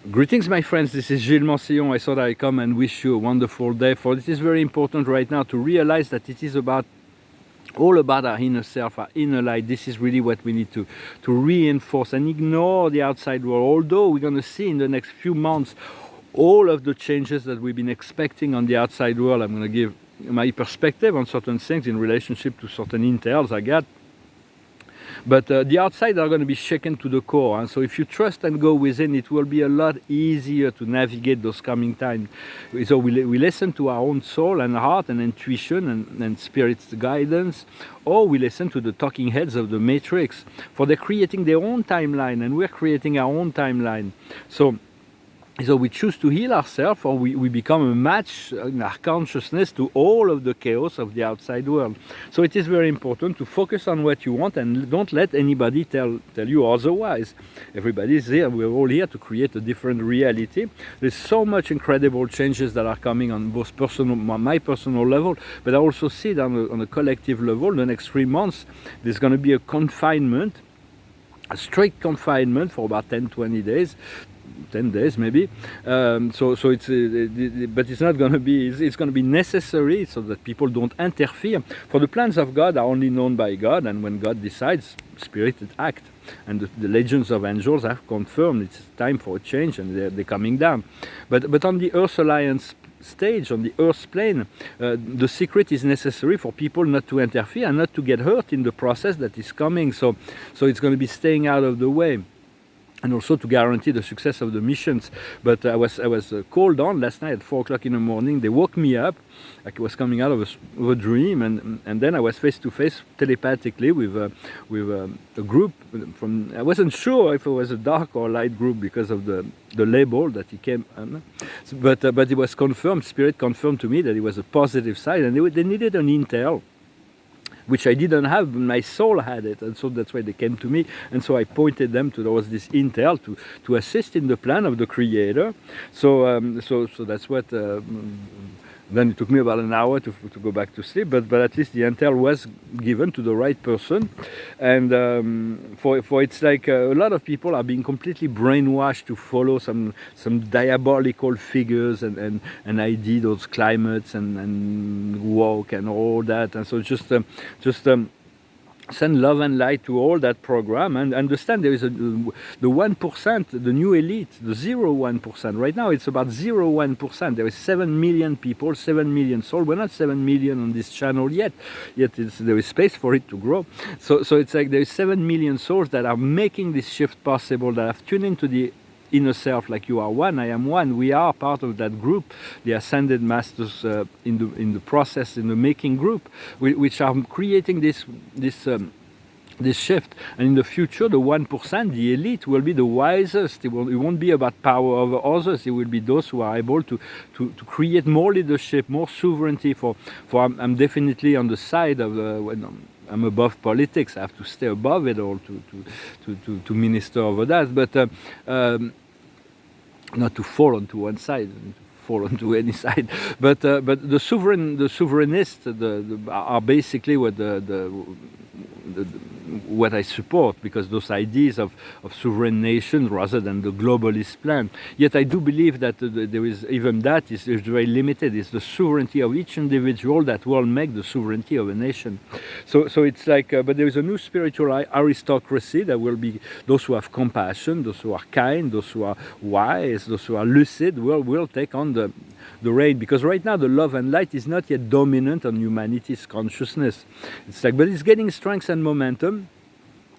Greetings, my friends. This is Gilles Mansillon. I thought I'd come and wish you a wonderful day. For it is very important right now to realize that it is all about our inner self, our inner light. This is really what we need to reinforce and ignore the outside world. Although we're going to see in the next few months all of the changes that we've been expecting on the outside world. I'm going to give my perspective on certain things in relationship to certain intels I got. But the outside are going to be shaken to the core. And so if you trust and go within, it will be a lot easier to navigate those coming times. So we listen to our own soul and heart and intuition and spirit's guidance, or we listen to the talking heads of the matrix, for they're creating their own timeline and we're creating our own timeline. So we choose to heal ourselves, or we become a match in our consciousness to all of the chaos of the outside world. So it is very important to focus on what you want and don't let anybody tell you otherwise. Everybody is here. We're all here to create a different reality. There's so much incredible changes that are coming on both my personal level, but I also see it on a collective level. The next 3 months, there's going to be a strict confinement for about 10-20 days. 10 days maybe, so it's but it's not going to be, it's going to be necessary so that people don't interfere. For the plans of God are only known by God, and when God decides, spirit act, and the legions of angels have confirmed it's time for a change, and they're coming down. But on the Earth Alliance stage, on the Earth plane, the secret is necessary for people not to interfere and not to get hurt in the process that is coming. So it's going to be staying out of the way, and also to guarantee the success of the missions. But I was called on last night at 4 o'clock in the morning. They woke me up, like I was coming out of a dream, and then I was face to face telepathically with a group from, I wasn't sure if it was a dark or light group because of the label that he came on. But it was confirmed, Spirit confirmed to me that it was a positive side, and they needed an intel, which I didn't have, but my soul had it, and so that's why they came to me. And so I pointed them towards this intel to assist in the plan of the Creator. So that's what. Then it took me about an hour to go back to sleep, but at least the intel was given to the right person. And for it's like a lot of people are being completely brainwashed to follow some diabolical figures and ID those climates and walk and all that. And so just send love and light to all that program, and understand there is the 1%, the new elite, the 0.1%. Right now it's about 0.1%. There is 7 million people, 7 million souls. We're not 7 million on this channel yet there is space for it to grow. So it's like there is 7 million souls that are making this shift possible, that have tuned into the inner self, like you are one, I am one. We are part of that group, the ascended masters in the process, in the making group, which are creating this shift. And in the future, the 1%, the elite, will be the wisest. It won't be about power over others. It will be those who are able to create more leadership, more sovereignty. For I'm definitely on the side of when I'm above politics. I have to stay above it all to minister over that, but not to fall onto one side, fall onto any side. But the sovereignists are basically what I support, because those ideas of sovereign nations rather than the globalist plan. Yet I do believe that there is even that is very limited. It's the sovereignty of each individual that will make the sovereignty of a nation. So it's like, but there is a new spiritual aristocracy that will be those who have compassion, those who are kind, those who are wise, those who are lucid will take on the reign, because right now the love and light is not yet dominant on humanity's consciousness. It's like, but it's getting strength and momentum.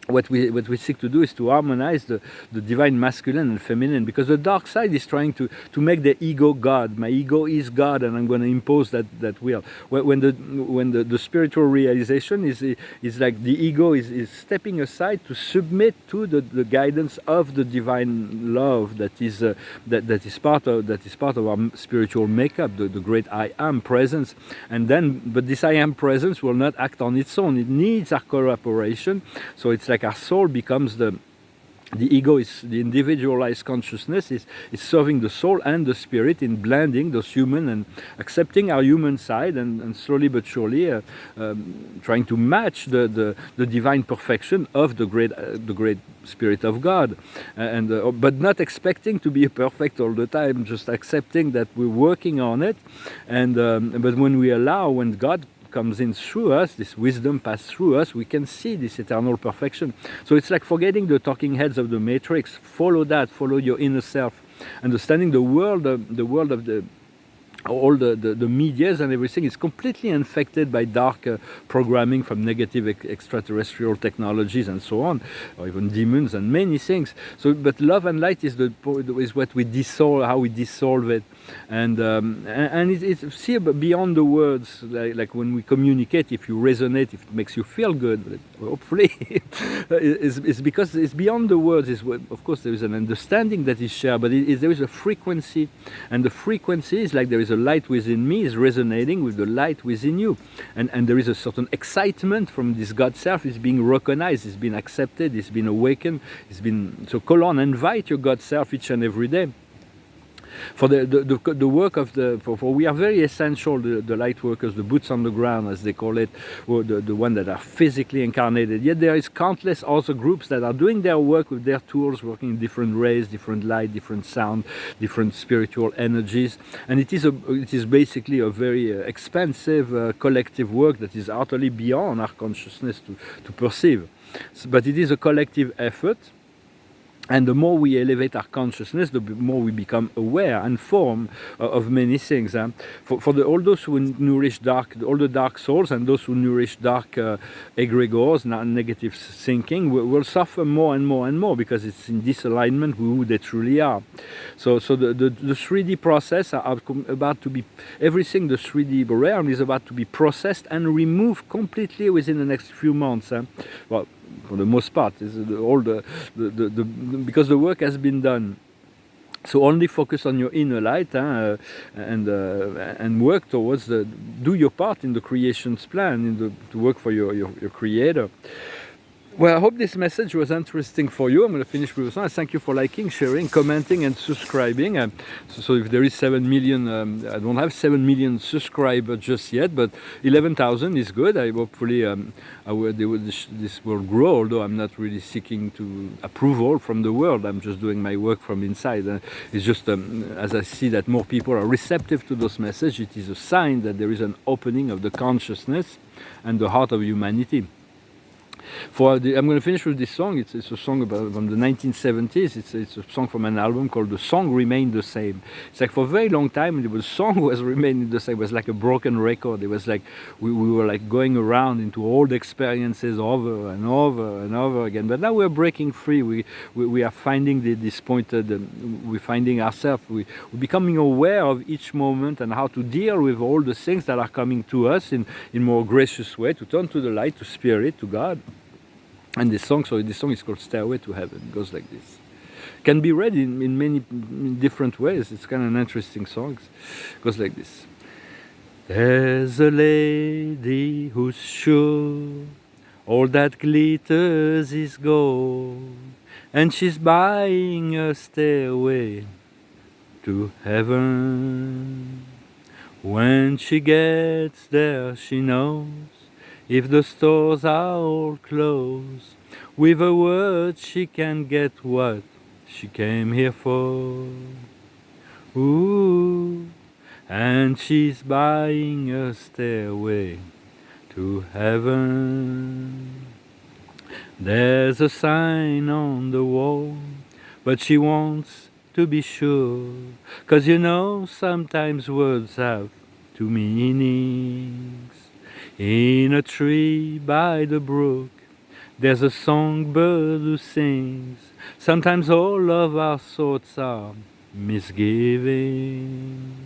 What we seek to do is to harmonize the divine masculine and feminine, because the dark side is trying to make the ego God. My ego is God, and I'm going to impose that will. When the spiritual realization is like the ego is stepping aside to submit to the guidance of the divine love that is part of our spiritual makeup, the great I am presence. And then, but this I am presence will not act on its own. It needs our cooperation. So it's like our soul becomes the The ego is the individualized consciousness is serving the soul and the spirit in blending those human and accepting our human side and slowly but surely trying to match the divine perfection of the great spirit of God, but not expecting to be perfect all the time, just accepting that we're working on it, and but when we allow, when God comes in through us, this wisdom passes through us, we can see this eternal perfection. So it's like forgetting the talking heads of the matrix. Follow that, follow your inner self, understanding the world of the all the medias and everything is completely infected by dark programming from negative extraterrestrial technologies and so on, or even demons and many things. So, but love and light is what we dissolve, how we dissolve it, and it's see beyond the words. Like when we communicate, if you resonate, if it makes you feel good, hopefully, it's because it's beyond the words. Of course, there is an understanding that is shared, but there is a frequency, and the frequency is like there is a light within me is resonating with the light within you, and there is a certain excitement from this God self is being recognized, it's been accepted, it's been awakened, it's been so. Call on, invite your God self each and every day. For the work of for we are very essential, the light workers, the boots on the ground as they call it, or the one that are physically incarnated. Yet there is countless other groups that are doing their work with their tools, working in different rays, different light, different sound, different spiritual energies, and it is basically a very expensive collective work that is utterly beyond our consciousness to perceive. But it is a collective effort. And the more we elevate our consciousness, the more we become aware and informed of many things. For all those who nourish all the dark souls, and those who nourish dark egregores, negative thinking, will suffer more and more and more, because it's in disalignment with who they truly are. So the 3D process are about to be, everything the 3D realm is about to be processed and removed completely within the next few months. Well, for the most part, because the work has been done. So only focus on your inner light, and work towards do your part in the creation's plan, to work for your creator. Well, I hope this message was interesting for you. I'm going to finish with this one. Thank you for liking, sharing, commenting, and subscribing. So if there is 7 million, I don't have 7 million subscribers just yet, but 11,000 is good. Hopefully this will grow, although I'm not really seeking to approval from the world. I'm just doing my work from inside. It's just as I see that more people are receptive to those messages, it is a sign that there is an opening of the consciousness and the heart of humanity. I'm going to finish with this song. It's a song from the 1970s. It's a song from an album called "The Song Remained the Same." It's like for a very long time the song was remaining the same. It was like a broken record. It was like we were like going around into old experiences over and over and over again. But now we're breaking free. We are finding this point. We're finding ourselves. We're becoming aware of each moment and how to deal with all the things that are coming to us in more gracious way. To turn to the light, to spirit, to God. And this song is called Stairway to Heaven. It goes like this. Can be read in many different ways. It's kind of an interesting song. It goes like this. There's a lady who's sure all that glitters is gold, and she's buying a stairway to heaven. When she gets there, she knows if the stores are all closed, with a word she can get what she came here for. Ooh, and she's buying a stairway to heaven. There's a sign on the wall, but she wants to be sure, 'cause you know sometimes words have two meanings. In a tree by the brook, there's a songbird who sings. Sometimes all of our thoughts are misgiving.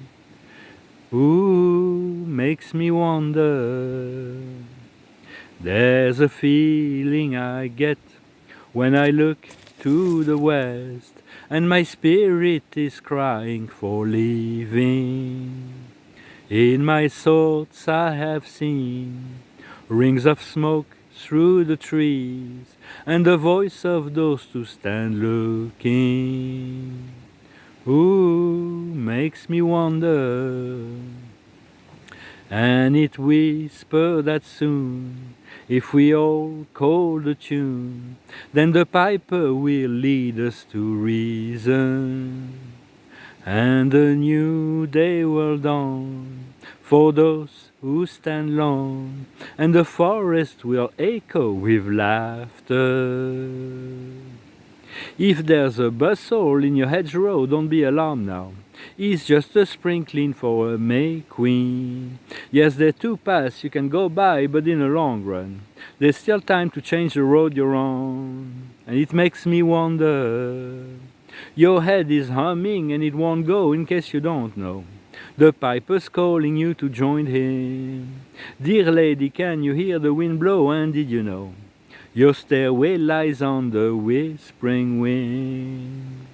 Ooh, makes me wonder. There's a feeling I get when I look to the west, and my spirit is crying for leaving. In my thoughts I have seen rings of smoke through the trees, and the voice of those who stand looking, ooh, makes me wonder. And it whispered that soon, if we all call the tune, then the piper will lead us to reason, and a new day will dawn for those who stand long, and the forest will echo with laughter. If there's a bustle in your hedgerow, don't be alarmed now. It's just a sprinkling for a May Queen. Yes, there are 2 paths you can go by, but in the long run, there's still time to change the road you're on. And it makes me wonder. Your head is humming and it won't go, in case you don't know. The piper's calling you to join him. Dear lady, can you hear the wind blow? And did you know your stairway lies on the whispering wind?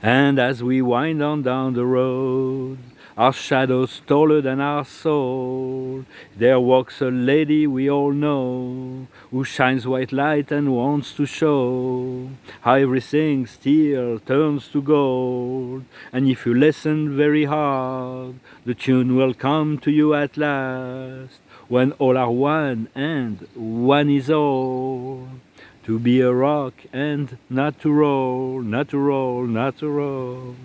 And as we wind on down the road, our shadows taller than our soul, there walks a lady we all know, who shines white light and wants to show how everything still turns to gold. And if you listen very hard, the tune will come to you at last, when all are one and one is all. To be a rock and not to roll, not to roll, not to roll.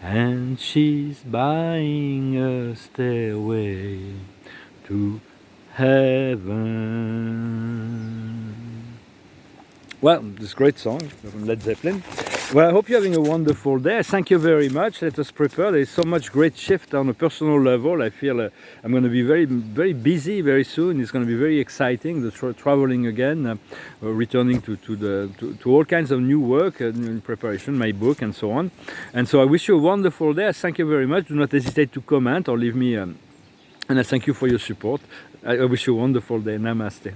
And she's buying a stairway to heaven. Well, this great song from Led Zeppelin. Well, I hope you're having a wonderful day. Thank you very much. Let us prepare. There is so much great shift on a personal level. I feel I'm going to be very, very busy very soon. It's going to be very exciting. The traveling again, returning to all kinds of new work in preparation, my book and so on. And so I wish you a wonderful day. Thank you very much. Do not hesitate to comment or leave me. And I thank you for your support. I wish you a wonderful day. Namaste.